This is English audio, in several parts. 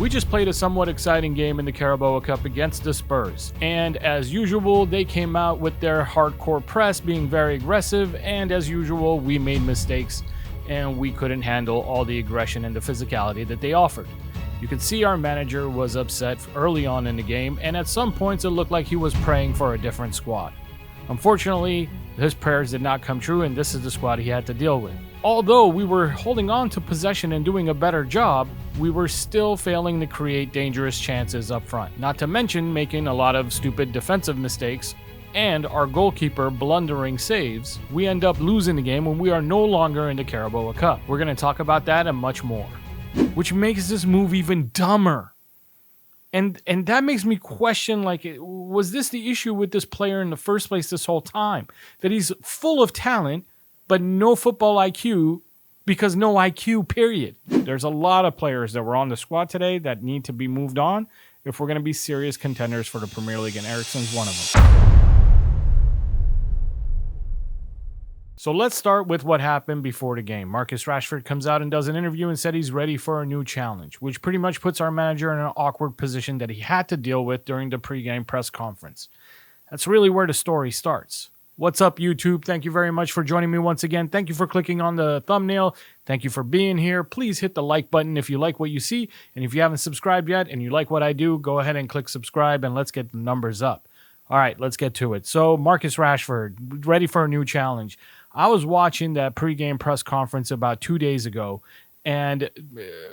We just played a somewhat exciting game in the Carabao Cup against the Spurs, and as usual, they came out with their hardcore press being very aggressive, and as usual, we made mistakes, and we couldn't handle all the aggression and the physicality that they offered. You could see our manager was upset early on in the game, and at some points it looked like he was praying for a different squad. Unfortunately, his prayers did not come true, and this is the squad he had to deal with. Although we were holding on to possession and doing a better job, we were still failing to create dangerous chances up front, not to mention making a lot of stupid defensive mistakes and our goalkeeper blundering saves. We end up losing the game when we are no longer in the Carabao Cup. We're going to talk about that and much more, which makes this move even dumber. And that makes me question, like, was this the issue with this player in the first place this whole time? That he's full of talent, but no football IQ, because no IQ, period. There's a lot of players that were on the squad today that need to be moved on if we're going to be serious contenders for the Premier League, and Eriksen's one of them. So let's start with what happened before the game. Marcus Rashford comes out and does an interview and said he's ready for a new challenge, which pretty much puts our manager in an awkward position that he had to deal with during the pre-game press conference. That's really where the story starts. What's up, YouTube? Thank you very much for joining me once again. Thank you for clicking on the thumbnail. Thank you for being here. Please hit the like button if you like what you see. And if you haven't subscribed yet and you like what I do, go ahead and click subscribe and let's get the numbers up. All right, let's get to it. So Marcus Rashford, ready for a new challenge. I was watching that pregame press conference about 2 days ago, and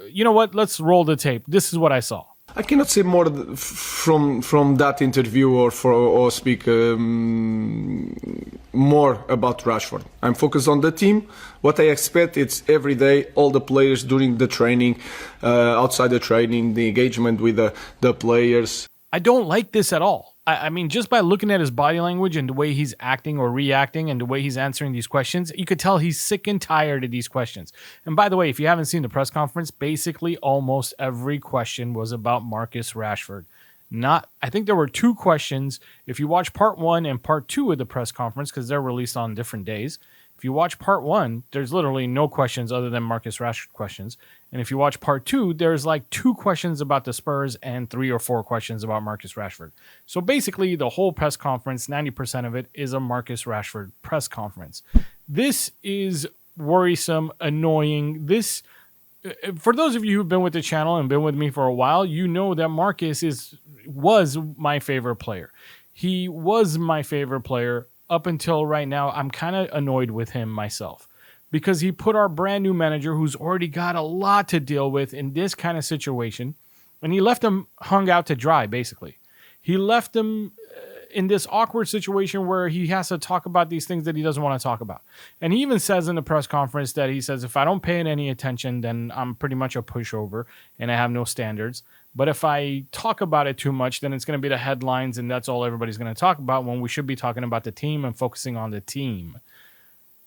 you know what? Let's roll the tape. This is what I saw. I cannot say more from that interview or speak more about Rashford. I'm focused on the team. What I expect, it's every day, all the players during the training, outside the training, the engagement with the players. I don't like this at all. I mean, just by looking at his body language and the way he's acting or reacting and the way he's answering these questions, you could tell he's sick and tired of these questions. And by the way, if you haven't seen the press conference, basically almost every question was about Marcus Rashford. I think there were 2 questions. If you watch part 1 and part 2 of the press conference, because they're released on different days, if you watch part 1, there's literally no questions other than Marcus Rashford questions. And if you watch part 2, there's like 2 questions about the Spurs and 3 or 4 questions about Marcus Rashford. So basically, the whole press conference, 90% of it, is a Marcus Rashford press conference. This is worrisome, annoying. This, for those of you who've been with the channel and been with me for a while, you know that Marcus was my favorite player. He was my favorite player. Up until right now, I'm kind of annoyed with him myself because he put our brand new manager, who's already got a lot to deal with, in this kind of situation, and he left him hung out to dry, basically. He left him in this awkward situation where he has to talk about these things that he doesn't want to talk about. And he even says in the press conference that he says, if I don't pay it any attention, then I'm pretty much a pushover and I have no standards. But if I talk about it too much, then it's going to be the headlines, and that's all everybody's going to talk about, when we should be talking about the team and focusing on the team.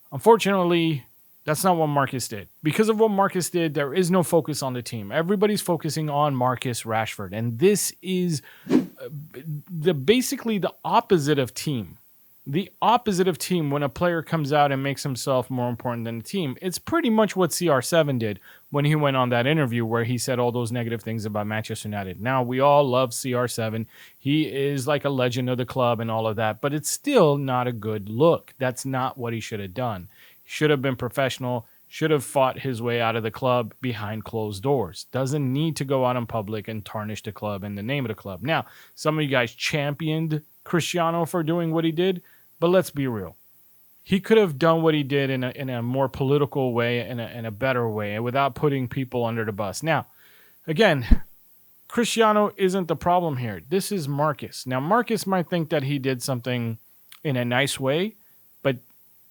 Unfortunately, that's not what Marcus did. Because of what Marcus did, there is no focus on the team. Everybody's focusing on Marcus Rashford, and this is basically the opposite of team. The opposite of team, when a player comes out and makes himself more important than the team, it's pretty much what CR7 did when he went on that interview where he said all those negative things about Manchester United. Now, we all love CR7. He is like a legend of the club and all of that, but it's still not a good look. That's not what he should have done. He should have been professional, should have fought his way out of the club behind closed doors. Doesn't need to go out in public and tarnish the club and the name of the club. Now, some of you guys championed Cristiano for doing what he did, but let's be real. He could have done what he did in a more political way, in a better way, without putting people under the bus. Now, again, Cristiano isn't the problem here. This is Marcus. Now, Marcus might think that he did something in a nice way, but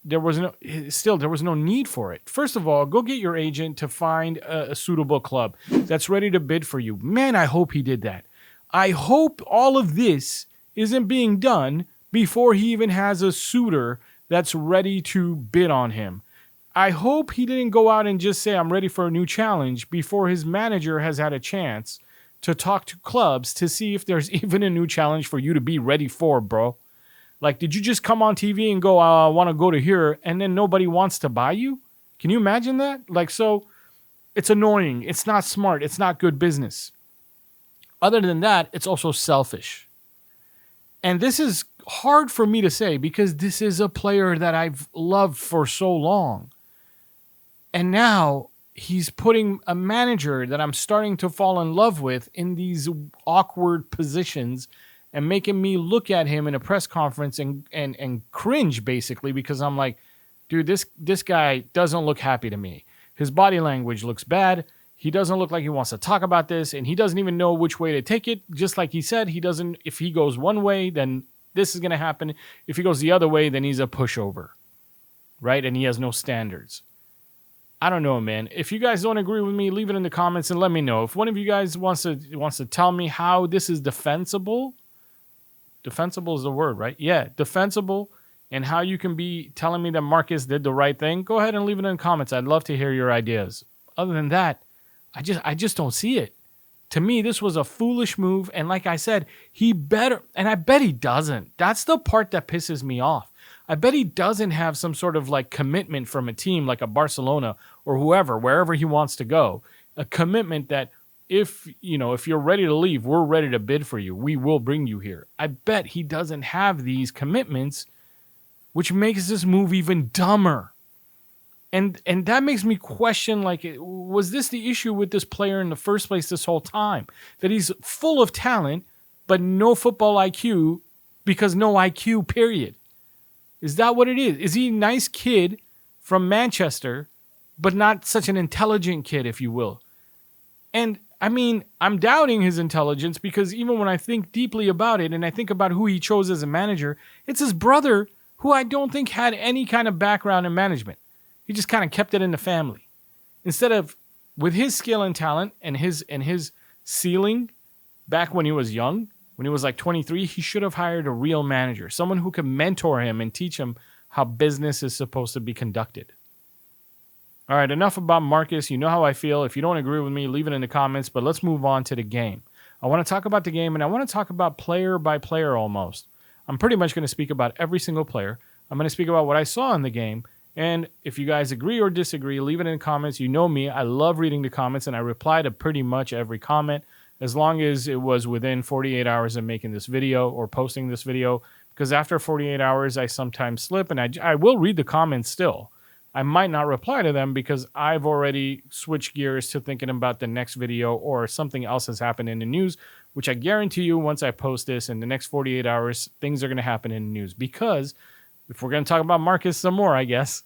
there was no need for it. First of all, go get your agent to find a suitable club that's ready to bid for you. Man, I hope he did that. I hope all of this isn't being done before he even has a suitor that's ready to bid on him. I hope he didn't go out and just say, I'm ready for a new challenge, before his manager has had a chance to talk to clubs to see if there's even a new challenge for you to be ready for, bro. Like, did you just come on TV and go, I want to go to here, and then nobody wants to buy you? Can you imagine that? Like, so it's annoying. It's not smart. It's not good business. Other than that, it's also selfish. And this is hard for me to say because this is a player that I've loved for so long. And now he's putting a manager that I'm starting to fall in love with in these awkward positions and making me look at him in a press conference and cringe, basically, because I'm like, dude, this guy doesn't look happy to me. His body language looks bad. He doesn't look like he wants to talk about this, and he doesn't even know which way to take it. Just like he said, if he goes one way, then this is going to happen. If he goes the other way, then he's a pushover, right? And he has no standards. I don't know, man. If you guys don't agree with me, leave it in the comments and let me know. If one of you guys wants to tell me how this is defensible is the word, right? Yeah, defensible, and how you can be telling me that Marcus did the right thing, go ahead and leave it in the comments. I'd love to hear your ideas. Other than that, I just don't see it. To me, this was a foolish move, and like I said, he better, and I bet he doesn't. That's the part that pisses me off. I bet he doesn't have some sort of like commitment from a team like a Barcelona or whoever, wherever he wants to go. A commitment that if you're ready to leave, we're ready to bid for you. We will bring you here. I bet he doesn't have these commitments, which makes this move even dumber. And that makes me question, like, was this the issue with this player in the first place this whole time? That he's full of talent, but no football IQ because no IQ, period. Is that what it is? Is he a nice kid from Manchester, but not such an intelligent kid, if you will? And, I mean, I'm doubting his intelligence because even when I think deeply about it and I think about who he chose as a manager, it's his brother who I don't think had any kind of background in management. He just kind of kept it in the family. Instead of, with his skill and talent and his ceiling back when he was young, when he was like 23, he should have hired a real manager, someone who could mentor him and teach him how business is supposed to be conducted. All right, enough about Marcus. You know how I feel. If you don't agree with me, leave it in the comments, but let's move on to the game. I want to talk about the game, and I want to talk about player by player almost. I'm pretty much going to speak about every single player. I'm going to speak about what I saw in the game. And if you guys agree or disagree, leave it in the comments. You know me. I love reading the comments, and I reply to pretty much every comment as long as it was within 48 hours of making this video or posting this video. Because after 48 hours, I sometimes slip, and I will read the comments still. I might not reply to them because I've already switched gears to thinking about the next video or something else has happened in the news, which I guarantee you once I post this in the next 48 hours, things are going to happen in the news. Because if we're going to talk about Marcus some more, I guess,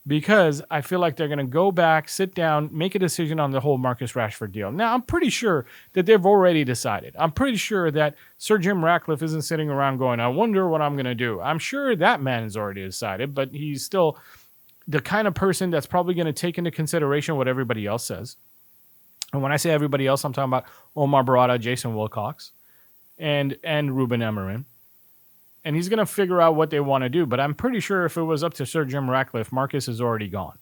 because I feel like they're going to go back, sit down, make a decision on the whole Marcus Rashford deal. Now, I'm pretty sure that they've already decided. I'm pretty sure that Sir Jim Ratcliffe isn't sitting around going, I wonder what I'm going to do. I'm sure that man has already decided, but he's still the kind of person that's probably going to take into consideration what everybody else says. And when I say everybody else, I'm talking about Omar Barada, Jason Wilcox, and Ruben Amorim. And he's going to figure out what they want to do. But I'm pretty sure if it was up to Sir Jim Ratcliffe, Marcus is already gone.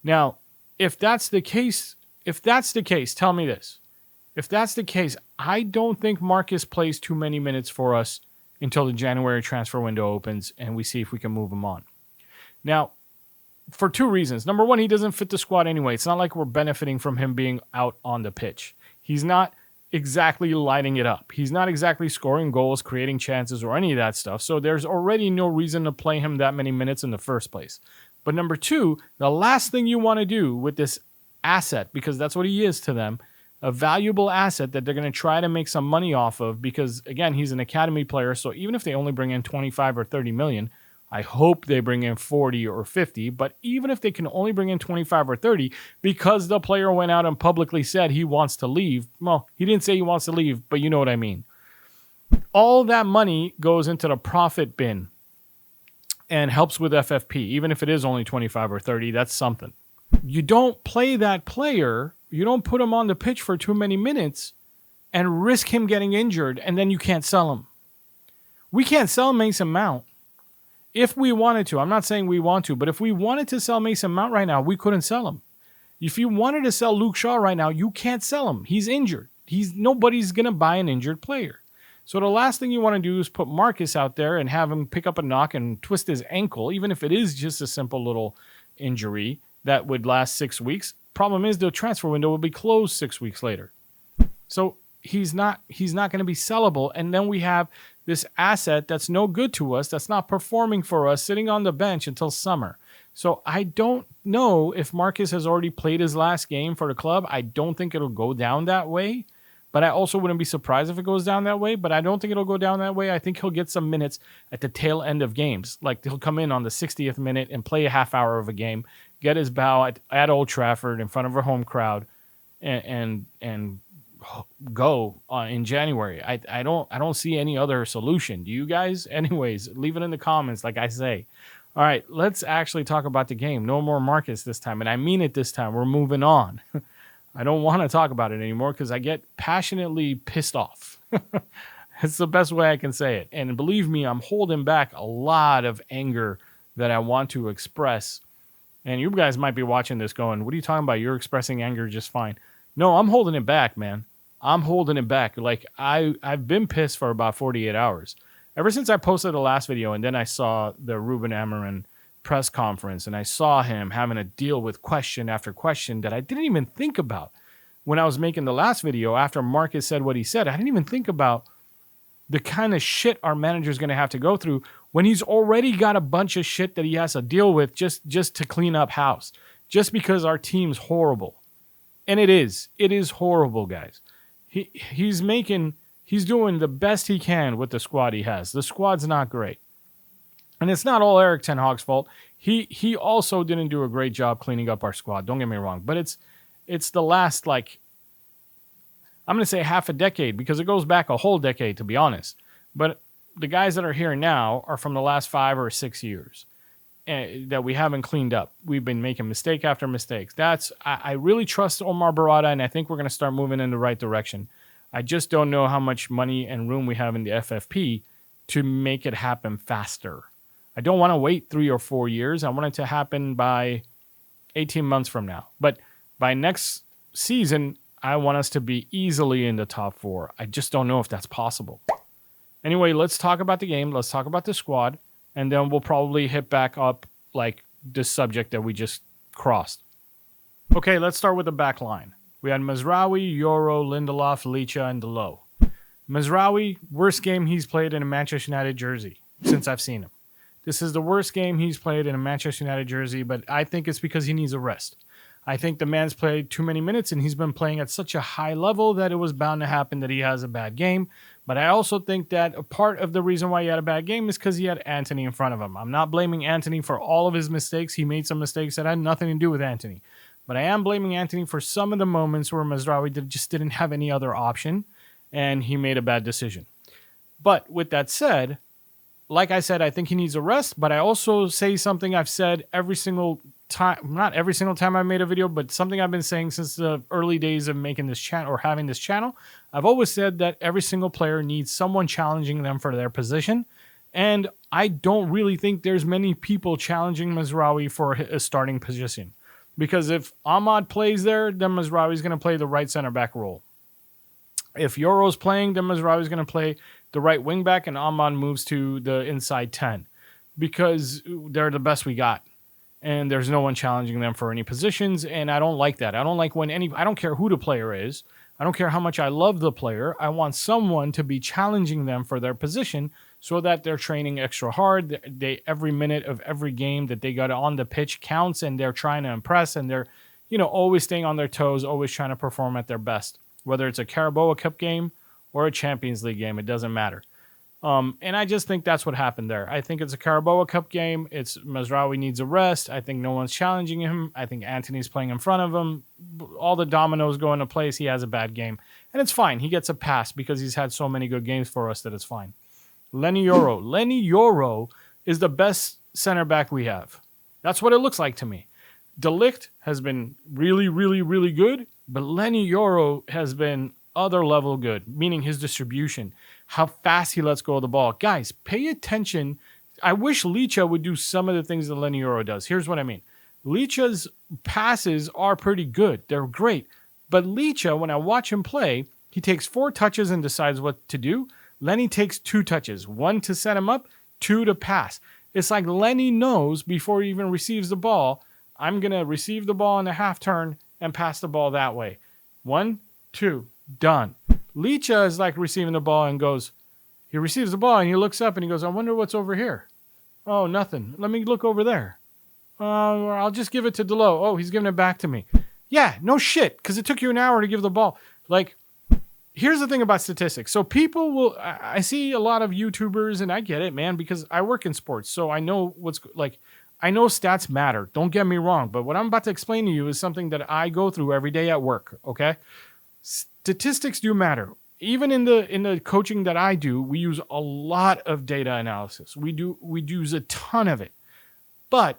Now, if that's the case, tell me this. If that's the case, I don't think Marcus plays too many minutes for us until the January transfer window opens and we see if we can move him on. Now, for two reasons. Number one, he doesn't fit the squad anyway. It's not like we're benefiting from him being out on the pitch. He's not exactly lighting it up. He's not exactly scoring goals, creating chances, or any of that stuff. So there's already no reason to play him that many minutes in the first place. But number two, the last thing you want to do with this asset, because that's what he is to them, a valuable asset that they're going to try to make some money off of because, again, he's an academy player. So even if they only bring in 25 or 30 million, I hope they bring in 40 or 50, but even if they can only bring in 25 or 30 because the player went out and publicly said he wants to leave. Well, he didn't say he wants to leave, but you know what I mean. All that money goes into the profit bin and helps with FFP. Even if it is only 25 or 30, that's something. You don't play that player, you don't put him on the pitch for too many minutes and risk him getting injured, and then you can't sell him. We can't sell Mason Mount. If we wanted to, I'm not saying we want to, but if we wanted to sell Mason Mount right now, we couldn't sell him. If you wanted to sell Luke Shaw right now, you can't sell him. He's injured. Nobody's going to buy an injured player. So the last thing you want to do is put Marcus out there and have him pick up a knock and twist his ankle, even if it is just a simple little injury that would last 6 weeks. Problem is the transfer window will be closed 6 weeks later. So he's not going to be sellable. And then we have this asset that's no good to us, that's not performing for us, sitting on the bench until summer. So I don't know if Marcus has already played his last game for the club. I don't think it'll go down that way. But I also wouldn't be surprised if it goes down that way. But I don't think it'll go down that way. I think he'll get some minutes at the tail end of games. Like he'll come in on the 60th minute and play a half hour of a game, get his bow at Old Trafford in front of a home crowd, and go in January. I don't see any other solution. Do you guys? Anyways, leave it in the comments, like I say. All right, let's actually talk about the game. No more Marcus this time, and I mean it this time. We're moving on. I don't want to talk about it anymore because I get passionately pissed off. It's the best way I can say it. And believe me, I'm holding back a lot of anger that I want to express. And you guys might be watching this going, what are you talking about? You're expressing anger just fine. No, I'm holding it back, man. I'm holding it back. Like I've been pissed for about 48 hours. Ever since I posted the last video and then I saw the Ruben Amorim press conference and I saw him having to deal with question after question that I didn't even think about when I was making the last video after Marcus said what he said. I didn't even think about the kind of shit our manager's going to have to go through when he's already got a bunch of shit that he has to deal with just to clean up house, just because our team's horrible. And it is horrible, guys. He's doing the best he can with the squad he has. The squad's not great. And it's not all Erik ten Hag's fault. He also didn't do a great job cleaning up our squad. Don't get me wrong. But it's the last, like, I'm going to say half a decade because it goes back a whole decade, to be honest. But the guys that are here now are from the last 5 or 6 years that we haven't cleaned up. We've been making mistake after mistakes. I really trust Omar Barada, and I think we're going to start moving in the right direction. I just don't know how much money and room we have in the FFP to make it happen faster. I don't want to wait 3 or 4 years. I want it to happen by 18 months from now. But by next season, I want us to be easily in the top 4. I just don't know if that's possible. Anyway, let's talk about the game. Let's talk about the squad. And then we'll probably hit back up like this subject that we just crossed. Okay, let's start with the back line. We had Mazraoui, Yoro, Lindelof, Licha, and Dalot. Mazraoui, worst game he's played in a Manchester United jersey since I've seen him. This is the worst game he's played in a Manchester United jersey, but I think it's because he needs a rest. I think the man's played too many minutes, and he's been playing at such a high level that it was bound to happen that he has a bad game. But I also think that a part of the reason why he had a bad game is because he had Antony in front of him. I'm not blaming Antony for all of his mistakes. He made some mistakes that had nothing to do with Antony. But I am blaming Antony for some of the moments where Mazraoui just didn't have any other option, and he made a bad decision. But with that said, like I said, I think he needs a rest, but I also say something I've said every single time, not every single time I made a video, but something I've been saying since the early days of making this channel or having this channel. I've always said that every single player needs someone challenging them for their position, and I don't really think there's many people challenging Mazraoui for a starting position. Because if Ahmad plays there, then Mazraoui's going to play the right center back role. If Yoro's playing, then Mazraoui's going to play the right wing back, and Ahmad moves to the inside 10 because they're the best we got, and there's no one challenging them for any positions. And I don't like that. I don't like when I don't care who the player is. I don't care how much I love the player. I want someone to be challenging them for their position so that they're training extra hard. Every minute of every game that they got on the pitch counts, and they're trying to impress, and they're, always staying on their toes, always trying to perform at their best. Whether it's a Carabao Cup game or a Champions League game, it doesn't matter. And I just think that's what happened there. I think it's a Carabao Cup game. It's Mazraoui needs a rest. I think no one's challenging him. I think Antony's playing in front of him. All the dominoes go into place. He has a bad game. And it's fine. He gets a pass because he's had so many good games for us that it's fine. Leny Yoro. Leny Yoro is the best center back we have. That's what it looks like to me. De Ligt has been really, really, really good, but Leny Yoro has been other level good, meaning his distribution, how fast he lets go of the ball. Guys, pay attention. I wish Licha would do some of the things that Leny Yoro does. Here's what I mean. Licha's passes are pretty good. They're great. But Licha, when I watch him play, he takes 4 touches and decides what to do. Leny takes 2 touches, 1 to set him up, 2 to pass. It's like Leny knows before he even receives the ball, I'm going to receive the ball in a half turn and pass the ball that way. 1, 2, done. Licha is like receiving the ball and goes, he receives the ball and he looks up and he goes, I wonder what's over here. Oh, nothing. Let me look over there. I'll just give it to Dalot. Oh, he's giving it back to me. Yeah, no shit, because it took you an hour to give the ball. Like, here's the thing about statistics. So people will, I see a lot of YouTubers, and I get it, man, because I work in sports. So I know I know stats matter. Don't get me wrong. But what I'm about to explain to you is something that I go through every day at work, okay? Statistics do matter. Even in the coaching that I do, we use a lot of data analysis. We use a ton of it. But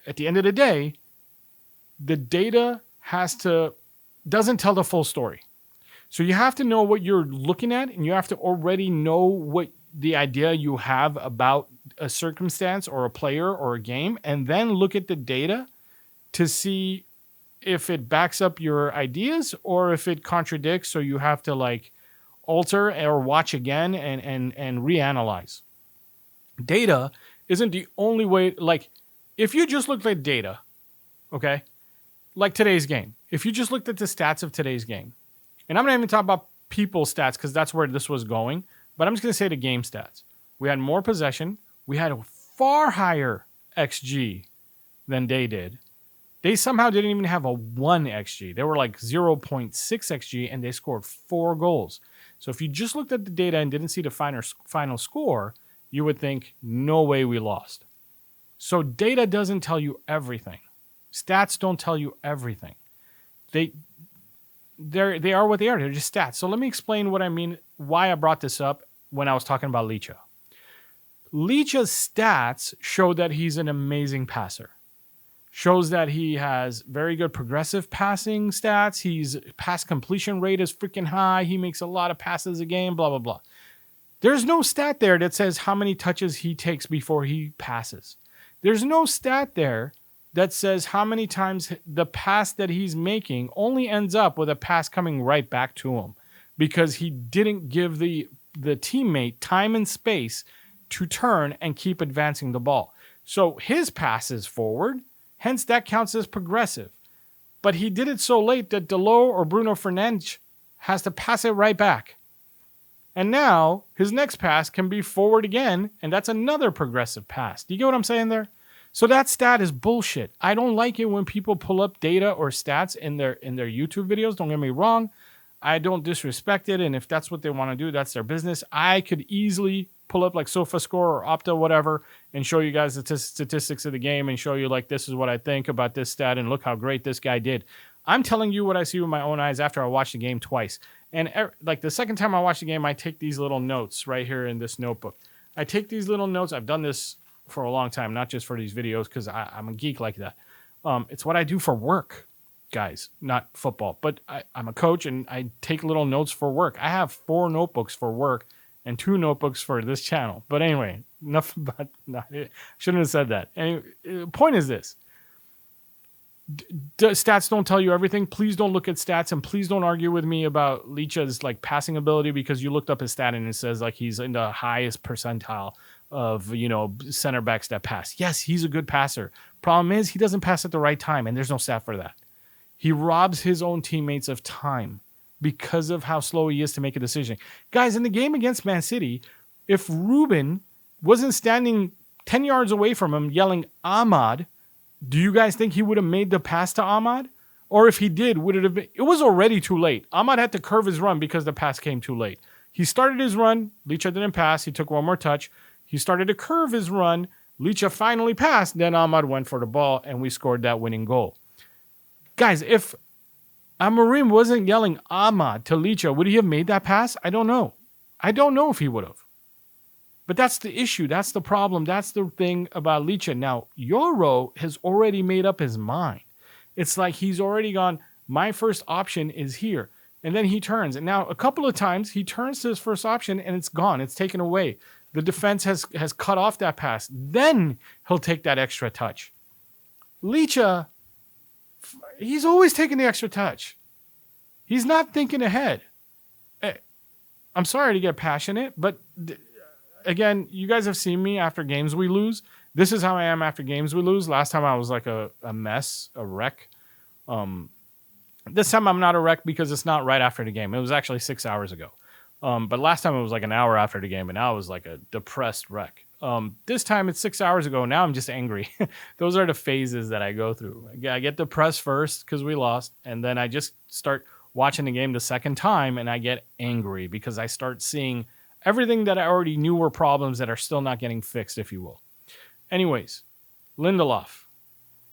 at the end of the day, the data doesn't tell the full story. So you have to know what you're looking at, and you have to already know what the idea you have about a circumstance or a player or a game, and then look at the data to see if it backs up your ideas or if it contradicts. So you have to like alter or watch again and reanalyze. Data isn't the only way. Like, if you just looked at data, okay, like today's game, if you just looked at the stats of today's game, and I'm not even talking about people stats because that's where this was going, but I'm just going to say the game stats. We had more possession. We had a far higher XG than they did. They somehow didn't even have a 1 XG. They were like 0.6 XG, and they scored 4 goals. So if you just looked at the data and didn't see the final score, you would think, no way we lost. So data doesn't tell you everything. Stats don't tell you everything. They are what they are. They're just stats. So let me explain what I mean, why I brought this up when I was talking about Licha. Licha's stats show that he's an amazing passer. Shows that he has very good progressive passing stats. His pass completion rate is freaking high. He makes a lot of passes a game, blah, blah, blah. There's no stat there that says how many touches he takes before he passes. There's no stat there that says how many times the pass that he's making only ends up with a pass coming right back to him because he didn't give the teammate time and space to turn and keep advancing the ball. So his pass is forward, hence that counts as progressive. But he did it so late that Dalot or Bruno Fernandes has to pass it right back. And now his next pass can be forward again, and that's another progressive pass. Do you get what I'm saying there? So that stat is bullshit. I don't like it when people pull up data or stats in their YouTube videos. Don't get me wrong. I don't disrespect it, and if that's what they want to do, that's their business. I could easily pull up like SofaScore or Opta, whatever, and show you guys the statistics of the game and show you like this is what I think about this stat and look how great this guy did. I'm telling you what I see with my own eyes after I watched the game twice. And like the second time I watch the game, I take these little notes right here in this notebook. I take these little notes. I've done this for a long time, not just for these videos because I'm a geek like that. It's what I do for work, guys, not football. But I'm a coach and I take little notes for work. I have 4 notebooks for work and 2 notebooks for this channel. But anyway, enough about that. Shouldn't have said that. Anyway, point is this. Stats don't tell you everything. Please don't look at stats and please don't argue with me about Licha's like passing ability because you looked up his stat and it says like he's in the highest percentile of, center backs that pass. Yes, he's a good passer. Problem is he doesn't pass at the right time and there's no stat for that. He robs his own teammates of time because of how slow he is to make a decision. Guys, in the game against Man City, if Ruben wasn't standing 10 yards away from him yelling Ahmad, do you guys think he would have made the pass to Ahmad? Or if he did, would it have been... It was already too late. Ahmad had to curve his run because the pass came too late. He started his run. Licha didn't pass. He took one more touch. He started to curve his run. Licha finally passed. Then Ahmad went for the ball, and we scored that winning goal. Guys, if Amorim wasn't yelling Ahmad to Licha, would he have made that pass? I don't know. I don't know if he would have. But that's the issue. That's the problem. That's the thing about Licha. Now, Yoro has already made up his mind. It's like he's already gone, my first option is here. And then he turns. And now a couple of times he turns to his first option and it's gone. It's taken away. The defense has cut off that pass. Then he'll take that extra touch. Licha, he's always taking the extra touch. He's not thinking ahead. I'm sorry to get passionate, but... Again, you guys have seen me after games we lose. This is how I am after games we lose. Last time I was like a mess, a wreck. This time I'm not a wreck because it's not right after the game. It was actually 6 hours ago. But last time it was like an hour after the game, and I was like a depressed wreck. This time it's 6 hours ago. Now I'm just angry. Those are the phases that I go through. I get depressed first because we lost, and then I just start watching the game the second time, and I get angry because I start seeing everything that I already knew were problems that are still not getting fixed, if you will. Anyways, Lindelof,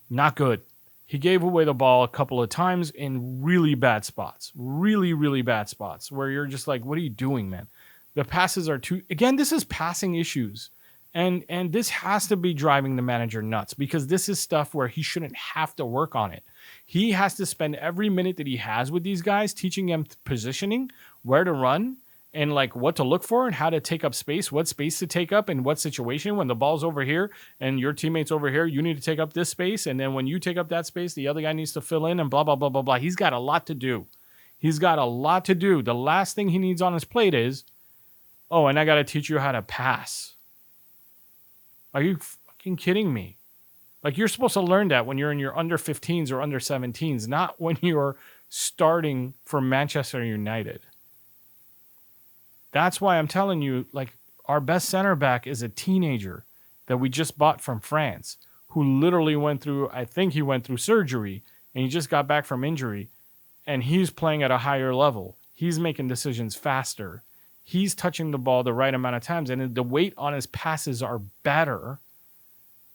not good. He gave away the ball a couple of times in really bad spots. Really, really bad spots where you're just like, what are you doing, man? The passes are too... Again, this is passing issues. And this has to be driving the manager nuts because this is stuff where he shouldn't have to work on it. He has to spend every minute that he has with these guys teaching them positioning, where to run, and like what to look for and how to take up space, what space to take up in what situation. When the ball's over here and your teammate's over here, you need to take up this space. And then when you take up that space, the other guy needs to fill in and blah, blah, blah, blah, blah. He's got a lot to do. He's got a lot to do. The last thing he needs on his plate is, oh, and I got to teach you how to pass. Are you fucking kidding me? Like, you're supposed to learn that when you're in your under 15s or under 17s, not when you're starting for Manchester United. That's why I'm telling you, like, our best center back is a teenager that we just bought from France who literally went through, I think he went through surgery and he just got back from injury and he's playing at a higher level. He's making decisions faster. He's touching the ball the right amount of times and the weight on his passes are better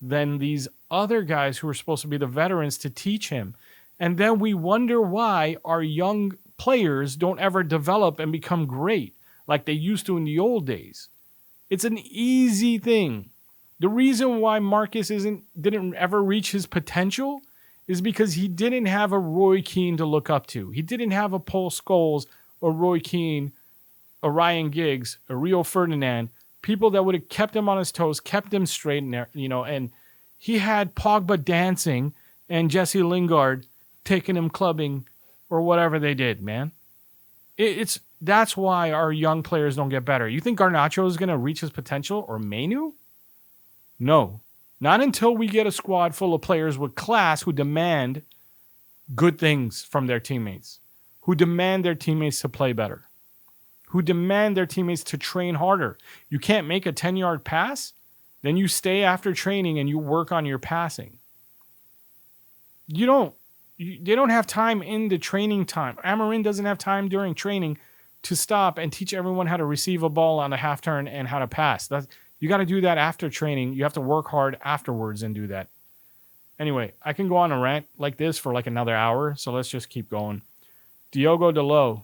than these other guys who are supposed to be the veterans to teach him. And then we wonder why our young players don't ever develop and become great like they used to in the old days. It's an easy thing. The reason why Marcus didn't ever reach his potential is because he didn't have a Roy Keane to look up to. He didn't have a Paul Scholes or Roy Keane, a Ryan Giggs, a Rio Ferdinand, people that would have kept him on his toes, kept him straight, and he had Pogba dancing and Jesse Lingard taking him clubbing or whatever they did, man. That's why our young players don't get better. You think Garnacho is going to reach his potential or Mainu? No. Not until we get a squad full of players with class who demand good things from their teammates, who demand their teammates to play better, who demand their teammates to train harder. You can't make a 10-yard pass, then you stay after training and you work on your passing. They don't have time in the training time. Amorim doesn't have time during training to stop and teach everyone how to receive a ball on a half turn and how to pass. You got to do that after training. You have to work hard afterwards and do that. Anyway, I can go on a rant like this for like another hour, so let's just keep going. Diogo Dalot,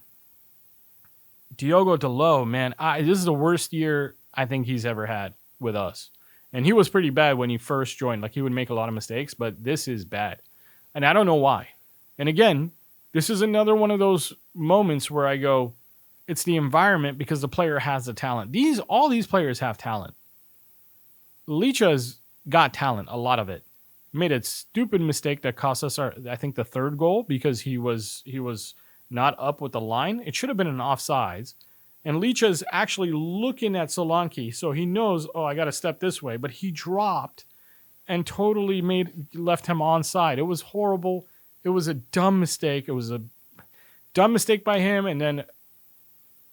man, this is the worst year I think he's ever had with us. And he was pretty bad when he first joined. Like, he would make a lot of mistakes, but this is bad. And I don't know why. And again, this is another one of those moments where I go, it's the environment because the player has the talent. All these players have talent. Licha's got talent, a lot of it. Made a stupid mistake that cost us I think the third goal because he was not up with the line. It should have been an offsides. And Licha's actually looking at Solanke, so he knows, I got to step this way. But he dropped and totally left him onside. It was horrible. It was a dumb mistake. It was a dumb mistake by him. And then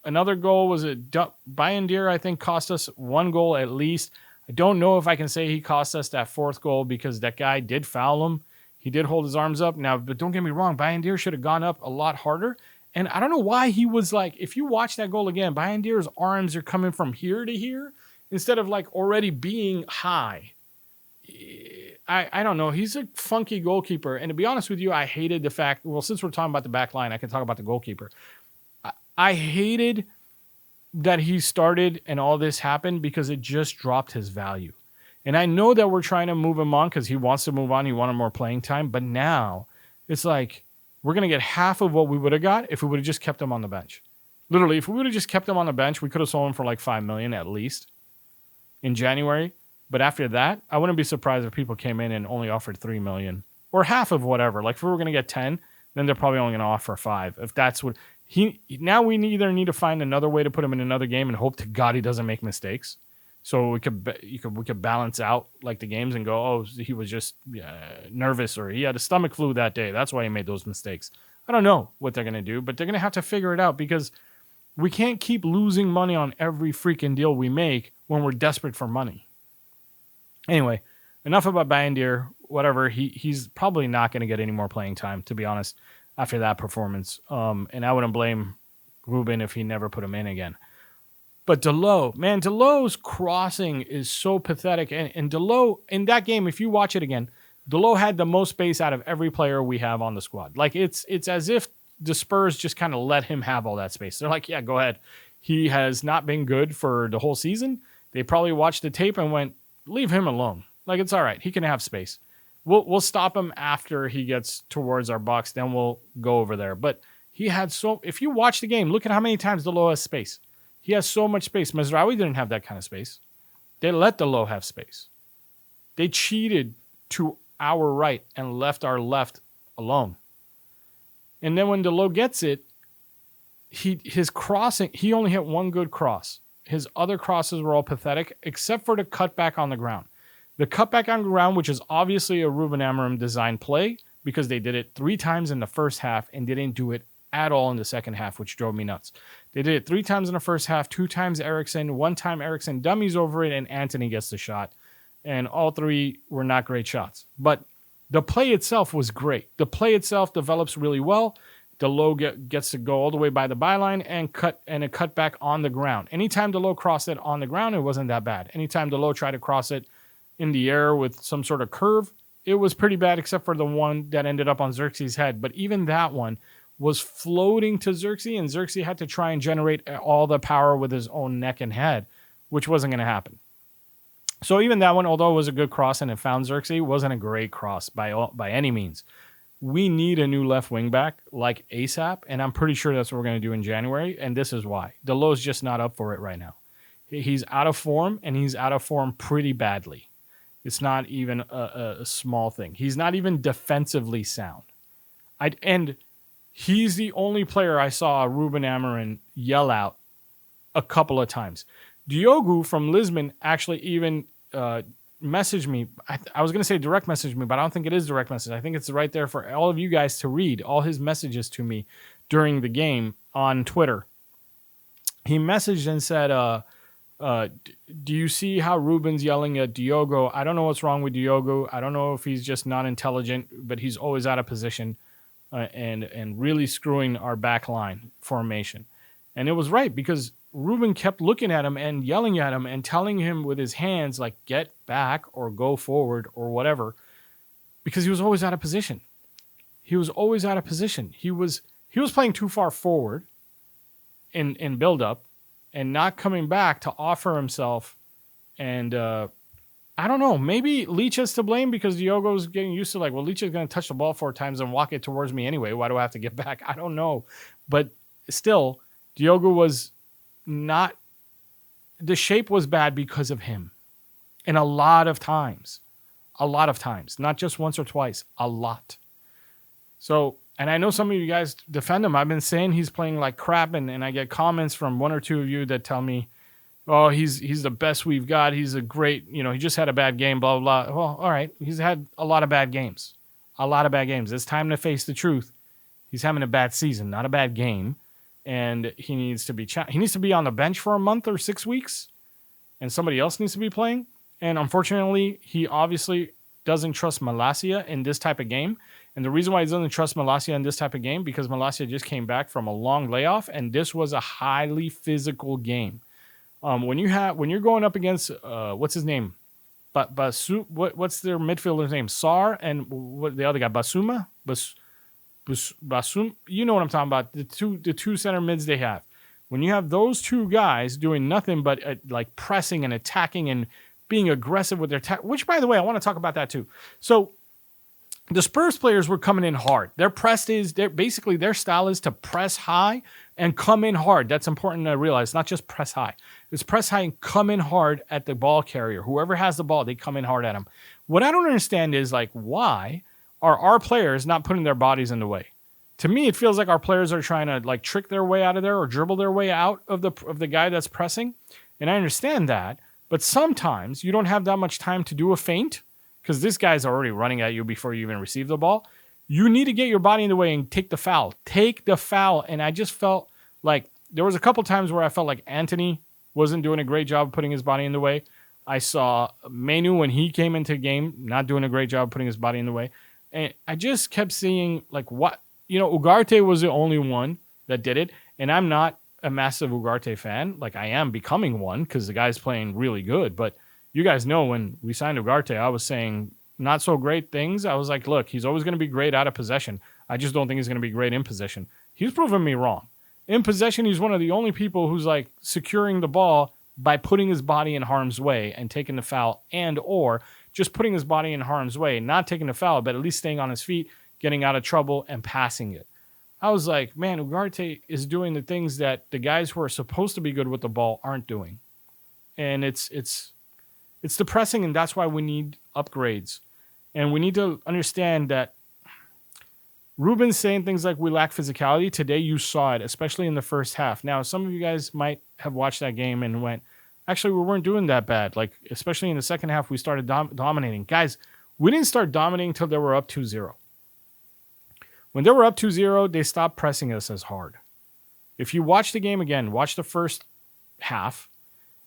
another goal was Bayendier, I think, cost us one goal at least. I don't know if I can say he cost us that fourth goal because that guy did foul him. He did hold his arms up. Now, but don't get me wrong, Bayendier should have gone up a lot harder. And I don't know why he was like, if you watch that goal again, Bayendier's arms are coming from here to here instead of like already being high. I don't know. He's a funky goalkeeper. And to be honest with you, I hated the fact, well, since we're talking about the back line, I can talk about the goalkeeper. I hated that he started and all this happened because it just dropped his value. And I know that we're trying to move him on because he wants to move on. He wanted more playing time. But now it's like we're going to get half of what we would have got if we would have just kept him on the bench. Literally, if we would have just kept him on the bench, we could have sold him for like $5 million at least in January. But after that, I wouldn't be surprised if people came in and only offered $3 million or half of whatever. Like if we were going to get 10, then they're probably only going to offer 5. If that's what now we either need to find another way to put him in another game and hope to God he doesn't make mistakes. So we could balance out like the games and go, he was just nervous or he had a stomach flu that day. That's why he made those mistakes. I don't know what they're going to do, but they're going to have to figure it out because we can't keep losing money on every freaking deal we make when we're desperate for money. Anyway, enough about Bandier. Whatever. He's probably not going to get any more playing time, to be honest, after that performance. And I wouldn't blame Ruben if he never put him in again. But Dalot, man, Dalot's crossing is so pathetic. And Dalot, in that game, if you watch it again, Dalot had the most space out of every player we have on the squad. Like, it's as if the Spurs just kind of let him have all that space. They're like, yeah, go ahead. He has not been good for the whole season. They probably watched the tape and went, leave him alone. Like, it's all right. He can have space. We'll stop him after he gets towards our box. Then we'll go over there. But he had if you watch the game, look at how many times Dalot has space. He has so much space. Mazraoui didn't have that kind of space. They let Dalot have space. They cheated to our right and left our left alone. And then when Dalot gets it, his crossing, he only hit one good cross. His other crosses were all pathetic, except for the cutback on the ground. The cutback on the ground, which is obviously a Ruben Amorim designed play, because they did it 3 times in the first half and didn't do it at all in the second half, which drove me nuts. They did it 3 times in the first half, 2 times Eriksen, 1 time Eriksen dummies over it, and Antony gets the shot. And all 3 were not great shots. But the play itself was great. The play itself develops really well. Dalot gets to go all the way by the byline and a cut back on the ground. Anytime Dalot crossed it on the ground, it wasn't that bad. Anytime Dalot tried to cross it in the air with some sort of curve, it was pretty bad, except for the one that ended up on Xerxes' head. But even that one was floating to Xerxes, and Xerxes had to try and generate all the power with his own neck and head, which wasn't going to happen. So even that one, although it was a good cross and it found Xerxes, wasn't a great cross by any means. We need a new left wing back like ASAP, and I'm pretty sure that's what we're going to do in January, and this is why. Dalot's just not up for it right now. He's out of form, and he's out of form pretty badly. It's not even a small thing. He's not even defensively sound. And he's the only player I saw Ruben Amorim yell out a couple of times. Diogo from Lisbon actually even messaged me. I was going to say direct message me, but I don't think it is direct message. I think it's right there for all of you guys to read, all his messages to me during the game on Twitter. He messaged and said, do you see how Ruben's yelling at Diogo? I don't know what's wrong with Diogo. I don't know if he's just not intelligent, but he's always out of position and really screwing our back line formation. And it was right, because Ruben kept looking at him and yelling at him and telling him with his hands, like, get back or go forward or whatever, because he was always out of position. He was always out of position. He was playing too far forward in build-up and not coming back to offer himself. And I don't know, maybe Leach is to blame, because Diogo's getting used to, like, well, Leach is going to touch the ball 4 times and walk it towards me anyway. Why do I have to get back? I don't know. But still, Diogo was not, the shape was bad because of him. And a lot of times, not just once or twice, a lot. So, and I know some of you guys defend him. I've been saying he's playing like crap, and I get comments from 1 or 2 of you that tell me, oh, he's the best we've got. He's a great, he just had a bad game, blah, blah, blah. Well, all right. He's had a lot of bad games. It's time to face the truth. He's having a bad season, not a bad game. And he needs to be on the bench for a month or 6 weeks, and somebody else needs to be playing. And unfortunately, he obviously doesn't trust Malacia in this type of game. And the reason why he doesn't trust Malacia in this type of game, because Malacia just came back from a long layoff, and this was a highly physical game. When you're going up against what's his name, what's their midfielder's name? Sar, and what the other guy, Basuma. Basum, you know what I'm talking about. The two center mids they have. When you have those 2 guys doing nothing but like pressing and attacking and being aggressive with their which, by the way, I want to talk about that too. So the Spurs players were coming in hard. Their style is to press high and come in hard. That's important to realize. Not just press high. It's press high and come in hard at the ball carrier. Whoever has the ball, they come in hard at him. What I don't understand is, like, why are our players not putting their bodies in the way? To me, it feels like our players are trying to, like, trick their way out of there or dribble their way out of the guy that's pressing. And I understand that, but sometimes you don't have that much time to do a feint, because this guy's already running at you before you even receive the ball. You need to get your body in the way and take the foul. Take the foul. And I just felt like there was a couple times where I felt like Anthony wasn't doing a great job of putting his body in the way. I saw Manu when he came into the game not doing a great job of putting his body in the way. And I just kept seeing like what, Ugarte was the only one that did it. And I'm not a massive Ugarte fan. Like I am becoming one because the guy's playing really good. But you guys know when we signed Ugarte, I was saying not so great things. I was like, look, he's always going to be great out of possession. I just don't think he's going to be great in possession. He's proven me wrong. In possession, he's one of the only people who's like securing the ball by putting his body in harm's way and taking the foul, and or just putting his body in harm's way, not taking the foul, but at least staying on his feet, getting out of trouble, and passing it. I was like, man, Ugarte is doing the things that the guys who are supposed to be good with the ball aren't doing. And it's depressing, and that's why we need upgrades. And we need to understand that Ruben's saying things like we lack physicality. Today you saw it, especially in the first half. Now, some of you guys might have watched that game and went, actually, we weren't doing that bad. Like, especially in the second half, we started dominating. Guys, we didn't start dominating until they were up 2-0. When they were up 2-0, they stopped pressing us as hard. If you watch the game again, watch the first half,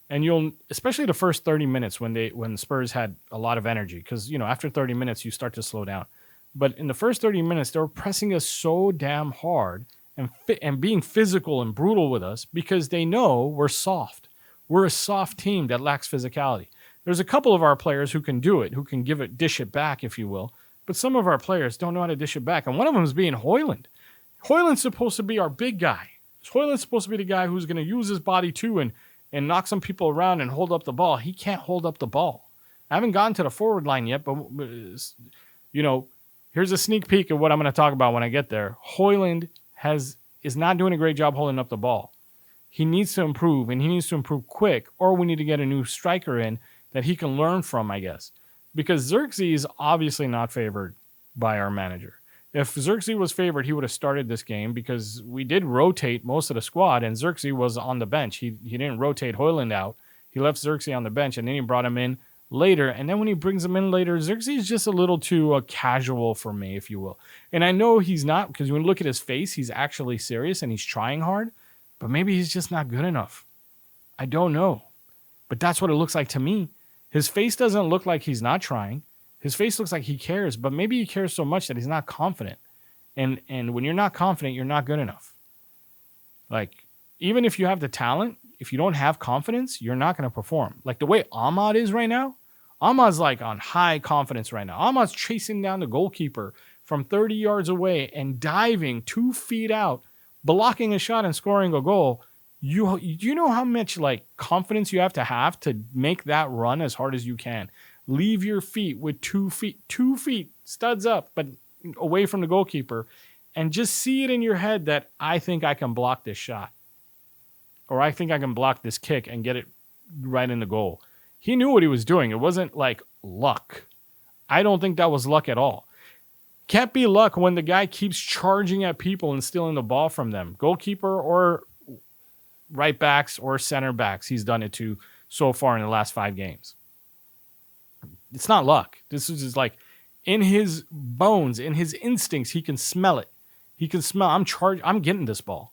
and you'll, especially the first 30 minutes when Spurs had a lot of energy, because, after 30 minutes, you start to slow down. But in the first 30 minutes, they were pressing us so damn hard and being physical and brutal with us because they know we're soft. We're a soft team that lacks physicality. There's a couple of our players who can do it, who can dish it back, if you will. But some of our players don't know how to dish it back. And one of them is being Højlund. Højlund's supposed to be our big guy. Højlund's supposed to be the guy who's going to use his body too and knock some people around and hold up the ball. He can't hold up the ball. I haven't gotten to the forward line yet, but, here's a sneak peek of what I'm going to talk about when I get there. Højlund is not doing a great job holding up the ball. He needs to improve, and he needs to improve quick, or we need to get a new striker in that he can learn from, I guess. Because Xerxes is obviously not favored by our manager. If Xerxes was favored, he would have started this game because we did rotate most of the squad, and Xerxes was on the bench. He didn't rotate Højlund out. He left Xerxes on the bench, and then he brought him in later. And then when he brings him in later, Xerxes is just a little too casual for me, if you will. And I know he's not, because when you look at his face, he's actually serious and he's trying hard. But maybe he's just not good enough. I don't know. But that's what it looks like to me. His face doesn't look like he's not trying. His face looks like he cares, but maybe he cares so much that he's not confident. And when you're not confident, you're not good enough. Like, even if you have the talent, if you don't have confidence, you're not going to perform. Like the way Ahmad is right now, Ahmad's like on high confidence right now. Ahmad's chasing down the goalkeeper from 30 yards away and diving 2 feet out, blocking a shot and scoring a goal. You know how much like confidence you have to make that run as hard as you can. Leave your feet with 2 feet, studs up, but away from the goalkeeper, and just see it in your head that I think I can block this shot. Or I think I can block this kick and get it right in the goal. He knew what he was doing. It wasn't like luck. I don't think that was luck at all. Can't be luck when the guy keeps charging at people and stealing the ball from them. Goalkeeper or right backs or center backs, he's done it to so far in the last 5 games. It's not luck. This is just like in his bones, in his instincts, he can smell it. He can smell, I'm getting this ball.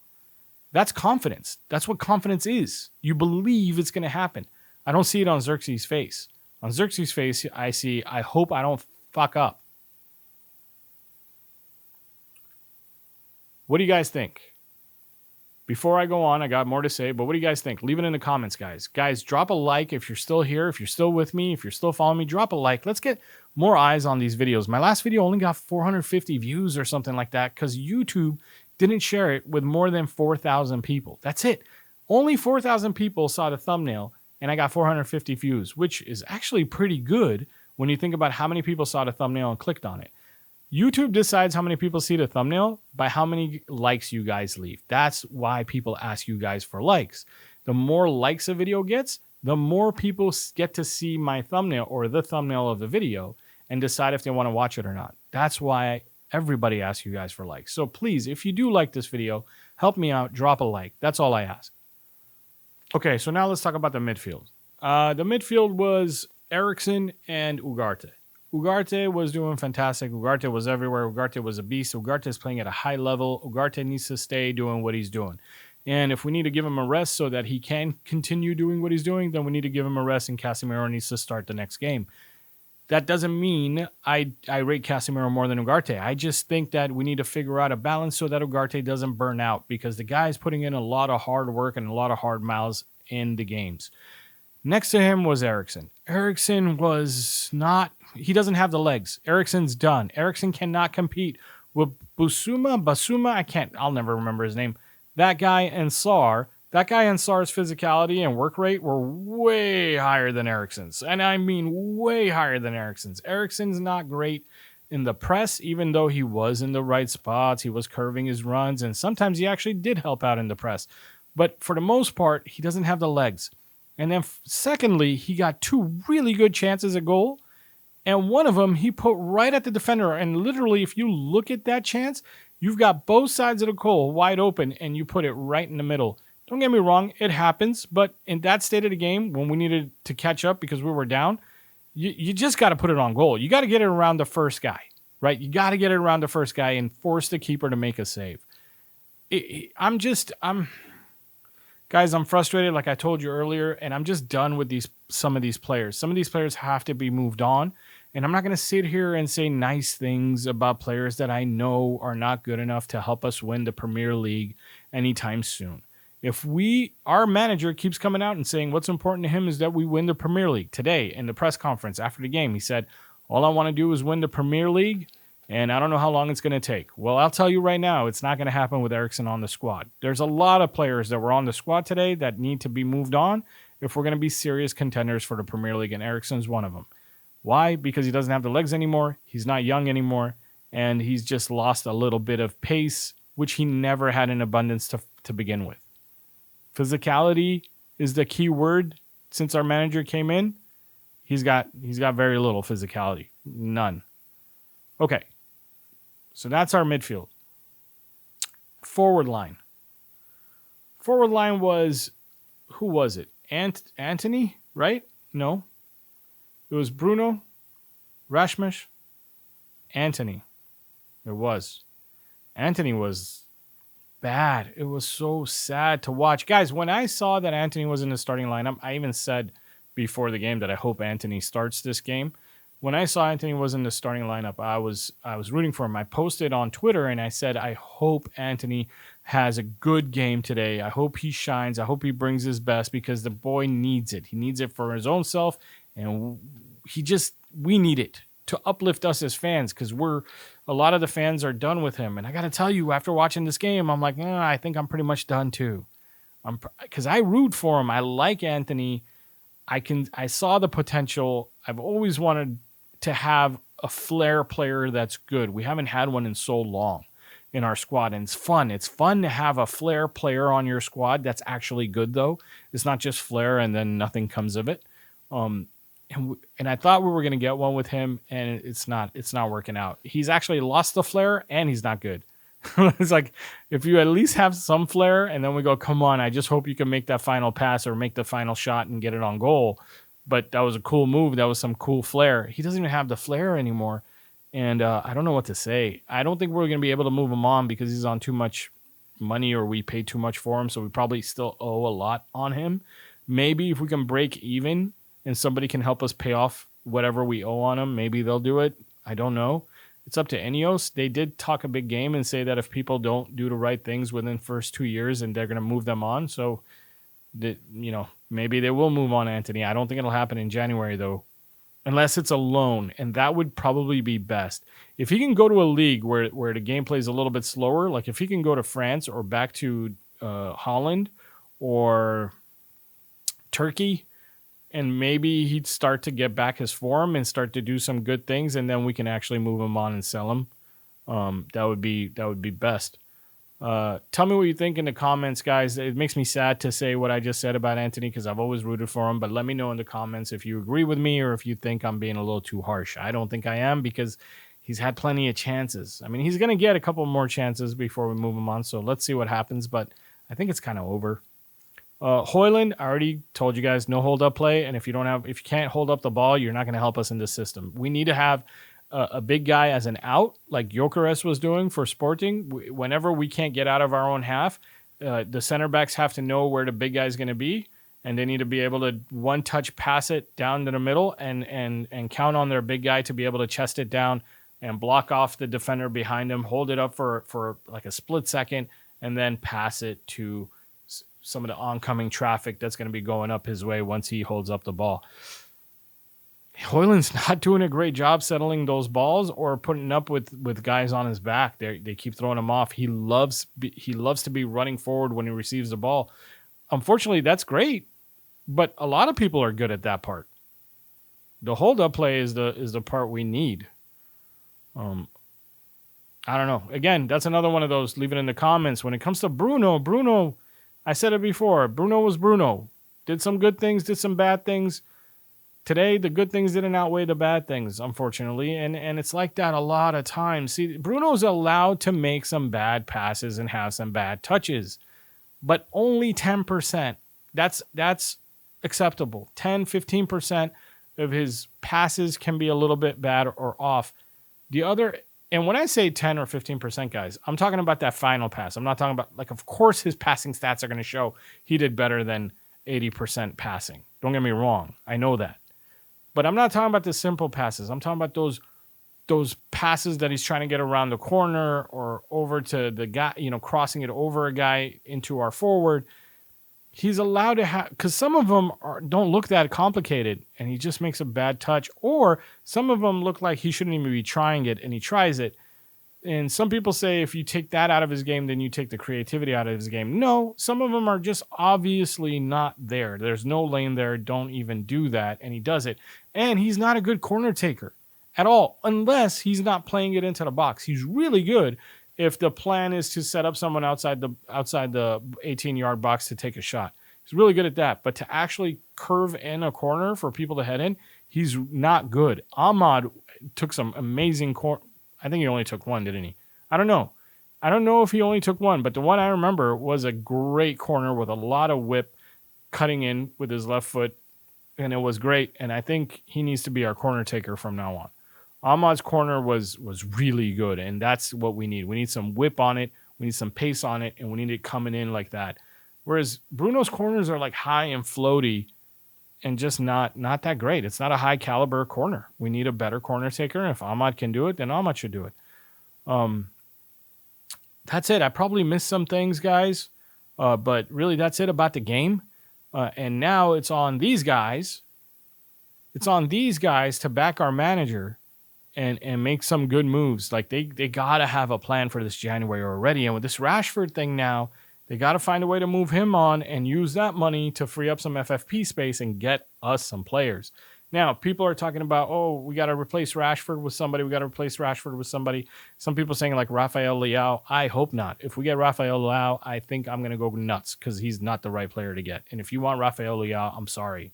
That's confidence. That's what confidence is. You believe it's going to happen. I don't see it on Xerxes' face. On Xerxes' face, I hope I don't fuck up. What do you guys think? Before I go on, I got more to say, but what do you guys think? Leave it in the comments, guys. Guys, drop a like if you're still here, if you're still with me, if you're still following me, drop a like. Let's get more eyes on these videos. My last video only got 450 views or something like that because YouTube didn't share it with more than 4,000 people. That's it. Only 4,000 people saw the thumbnail, and I got 450 views, which is actually pretty good when you think about how many people saw the thumbnail and clicked on it. YouTube decides how many people see the thumbnail by how many likes you guys leave. That's why people ask you guys for likes. The more likes a video gets, the more people get to see my thumbnail or the thumbnail of the video and decide if they want to watch it or not. That's why everybody asks you guys for likes. So please, if you do like this video, help me out, drop a like. That's all I ask. Okay, so now let's talk about the midfield. The midfield was Eriksen and Ugarte. Ugarte was doing fantastic. Ugarte was everywhere. Ugarte was a beast. Ugarte is playing at a high level. Ugarte needs to stay doing what he's doing. And if we need to give him a rest so that he can continue doing what he's doing, then we need to give him a rest, and Casemiro needs to start the next game. That doesn't mean I rate Casemiro more than Ugarte. I just think that we need to figure out a balance so that Ugarte doesn't burn out, because the guy is putting in a lot of hard work and a lot of hard miles in the games. Next to him was Eriksen. Eriksen was not, he doesn't have the legs. Eriksen's done. Eriksen cannot compete with Basuma, I'll never remember his name. That guy and Sarr. That guy and Sarr's physicality and work rate were way higher than Eriksen's. And I mean way higher than Eriksen's. Eriksen's not great in the press, even though he was in the right spots. He was curving his runs, and sometimes he actually did help out in the press. But for the most part, he doesn't have the legs. And then secondly, he got 2 really good chances at goal, and one of them he put right at the defender. And literally, if you look at that chance, you've got both sides of the goal wide open, and you put it right in the middle. Don't get me wrong, it happens, but in that state of the game, when we needed to catch up because we were down, you just got to put it on goal. You got to get it around the first guy, right? You got to get it around the first guy and force the keeper to make a save. Guys, I'm frustrated, like I told you earlier, and I'm just done with some of these players. Some of these players have to be moved on, and I'm not going to sit here and say nice things about players that I know are not good enough to help us win the Premier League anytime soon. If our manager keeps coming out and saying what's important to him is that we win the Premier League. Today, in the press conference after the game, he said, all I want to do is win the Premier League, and I don't know how long it's going to take. Well, I'll tell you right now, it's not going to happen with Eriksen on the squad. There's a lot of players that were on the squad today that need to be moved on if we're going to be serious contenders for the Premier League, and Eriksen's one of them. Why? Because he doesn't have the legs anymore, he's not young anymore, and he's just lost a little bit of pace, which he never had in abundance to begin with. Physicality is the key word since our manager came in. He's got very little physicality. None. Okay. So that's our midfield. Forward line. Forward line was, who was it? Anthony, right? No. It was Bruno, Rashford, Anthony. It was. Anthony was bad. It was so sad to watch. Guys, when I saw that Anthony was in the starting lineup, I even said before the game that I hope Anthony starts this game. When I saw Anthony was in the starting lineup, I was rooting for him. I posted on Twitter and I said, I hope Anthony has a good game today. I hope he shines. I hope he brings his best, because the boy needs it. He needs it for his own self, and we need it to uplift us as fans, because a lot of the fans are done with him. And I got to tell you, after watching this game, I'm like, I think I'm pretty much done too. Because I root for him. I like Anthony. I saw the potential. I've always wanted to have a flair player that's good. We haven't had one in so long in our squad, and it's fun. It's fun to have a flair player on your squad that's actually good, though. It's not just flair and then nothing comes of it. And I thought we were going to get one with him, and it's not working out. He's actually lost the flair, and he's not good. It's like, if you at least have some flair, and then we go, come on, I just hope you can make that final pass or make the final shot and get it on goal. But that was a cool move. That was some cool flair. He doesn't even have the flair anymore, and I don't know what to say. I don't think we're going to be able to move him on because he's on too much money, or we paid too much for him, so we probably still owe a lot on him. Maybe if we can break even and somebody can help us pay off whatever we owe on him, maybe they'll do it. I don't know. It's up to Ineos. They did talk a big game and say that if people don't do the right things within the first 2 years, and they're going to move them on. So, maybe they will move on Anthony. I don't think it'll happen in January, though, unless it's a loan, and that would probably be best. If he can go to a league where the gameplay is a little bit slower, like if he can go to France or back to Holland or Turkey, and maybe he'd start to get back his form and start to do some good things, and then we can actually move him on and sell him. That would be best. Tell me what you think in the comments, guys. It makes me sad to say what I just said about Anthony, because I've always rooted for him, but let me know in the comments if you agree with me or if you think I'm being a little too harsh. I don't think I am, because he's had plenty of chances. I mean, he's going to get a couple more chances before we move him on, so let's see what happens, but I think it's kind of over. Hoyland, I already told you guys, no hold up play. And if you can't hold up the ball, you're not going to help us in this system. We need to have a big guy as an out, like Gyökeres was doing for Sporting. Whenever we can't get out of our own half, the center backs have to know where the big guy is going to be, and they need to be able to one touch pass it down to the middle and count on their big guy to be able to chest it down and block off the defender behind him, hold it up for like a split second, and then pass it to some of the oncoming traffic that's going to be going up his way once he holds up the ball. Hoyland's not doing a great job settling those balls or putting up with guys on his back. They keep throwing him off. He loves to be running forward when he receives the ball. Unfortunately, that's great, but a lot of people are good at that part. The hold-up play is the part we need. I don't know. Again, that's another one of those. Leave it in the comments. When it comes to Bruno, I said it before. Bruno was Bruno. Did some good things, did some bad things. Today, the good things didn't outweigh the bad things, unfortunately. And it's like that a lot of times. See, Bruno's allowed to make some bad passes and have some bad touches, but only 10%. That's acceptable. 10, 15% of his passes can be a little bit bad or off. And when I say 10 or 15%, guys, I'm talking about that final pass. I'm not talking about, like, of course his passing stats are going to show he did better than 80% passing. Don't get me wrong. I know that. But I'm not talking about the simple passes. I'm talking about those passes that he's trying to get around the corner or over to the guy, crossing it over a guy into our forward. He's allowed to have, because some of them don't look that complicated and he just makes a bad touch, or some of them look like he shouldn't even be trying it and he tries it. And some people say if you take that out of his game, then you take the creativity out of his game. No, some of them are just obviously not there. There's no lane there. Don't even do that. And he does it. And he's not a good corner taker at all, unless he's not playing it into the box. He's really good if the plan is to set up someone outside the 18-yard box to take a shot. He's really good at that. But to actually curve in a corner for people to head in, he's not good. Ahmad took some amazing I think he only took one, didn't he? I don't know. I don't know if he only took one, but the one I remember was a great corner with a lot of whip, cutting in with his left foot, and it was great. And I think he needs to be our corner taker from now on. Ahmad's corner was really good, and that's what we need. We need some whip on it, we need some pace on it, and we need it coming in like that. Whereas Bruno's corners are like high and floaty and just not that great. It's not a high caliber corner. We need a better corner taker, and if Ahmad can do it, then Ahmad should do it. That's it. I probably missed some things, guys, but really that's it about the game. And now it's on these guys. It's on these guys to back our manager and make some good moves. Like they got to have a plan for this January already. And with this Rashford thing now, they got to find a way to move him on and use that money to free up some FFP space and get us some players. Now, people are talking about, we got to replace Rashford with somebody. We got to replace Rashford with somebody. Some people saying like Rafael Leao. I hope not. If we get Rafael Leao, I think I'm going to go nuts because he's not the right player to get. And if you want Rafael Leao, I'm sorry,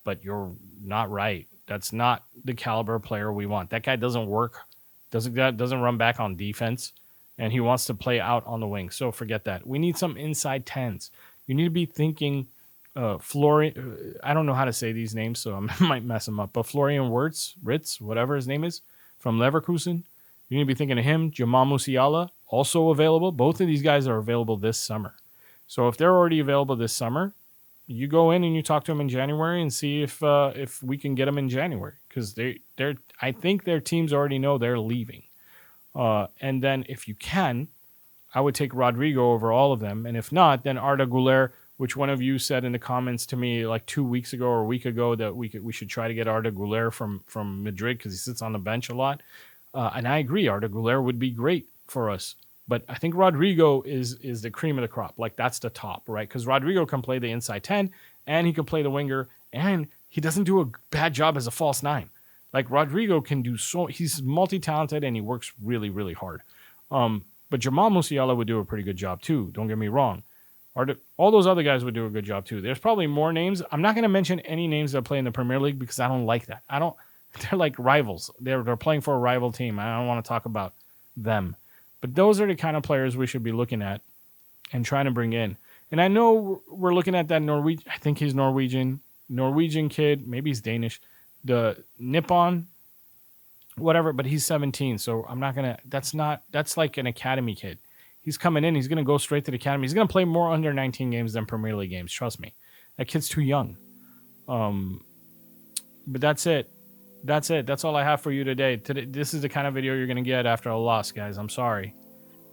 but you're not right. That's not the caliber player we want. That guy doesn't work. Doesn't run back on defense. And he wants to play out on the wing. So forget that. We need some inside 10s. You need to be thinking Florian. I don't know how to say these names, so I might mess them up. But Florian Ritz, whatever his name is, from Leverkusen. You need to be thinking of him. Jamal Musiala, also available. Both of these guys are available this summer. So if they're already available this summer, you go in and you talk to them in January and see if we can get them in January. Because I think their teams already know they're leaving. And then if you can, I would take Rodrigo over all of them. And if not, then Arda Güler, which one of you said in the comments to me like 2 weeks ago or a week ago that we should try to get Arda Güler from Madrid because he sits on the bench a lot. And I agree, Arda Güler would be great for us. But I think Rodrigo is the cream of the crop. Like that's the top, right? Because Rodrigo can play the inside 10 and he can play the winger and he doesn't do a bad job as a false 9. Like Rodrigo can do he's multi-talented and he works really, really hard. But Jamal Musiala would do a pretty good job too. Don't get me wrong. All those other guys would do a good job too. There's probably more names. I'm not going to mention any names that play in the Premier League because I don't like that. They're like rivals. They're playing for a rival team. I don't want to talk about them. But those are the kind of players we should be looking at and trying to bring in. And I know we're looking at that Norwegian. I think he's Norwegian kid. Maybe he's Danish. The Nippon, whatever. But he's 17, so I'm not gonna. That's like an academy kid. He's coming in. He's gonna go straight to the academy. He's gonna play more under 19 games than Premier League games. Trust me. That kid's too young. But that's it. That's all I have for you today. This is the kind of video you're gonna get after a loss, guys. I'm sorry,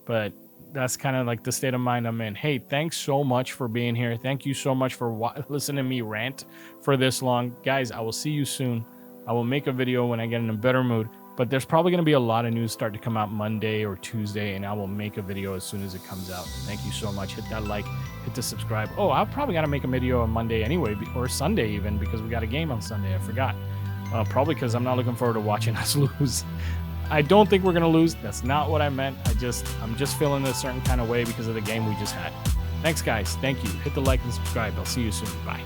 but that's kind of like the state of mind I'm in. Hey, thanks so much for being here. Thank you so much for listening to me rant for this long, guys. I will see you soon. I will make a video when I get in a better mood. But there's probably going to be a lot of news start to come out Monday or Tuesday, and I will make a video as soon as it comes out. Thank you so much. Hit that like, hit the subscribe. Oh, I'll probably got to make a video on Monday anyway, or Sunday even, because we got a game on Sunday. I forgot. Probably because I'm not looking forward to watching us lose. I don't think we're going to lose. That's not what I meant. I'm just feeling a certain kind of way because of the game we just had. Thanks, guys. Thank you. Hit the like and subscribe. I'll see you soon. Bye.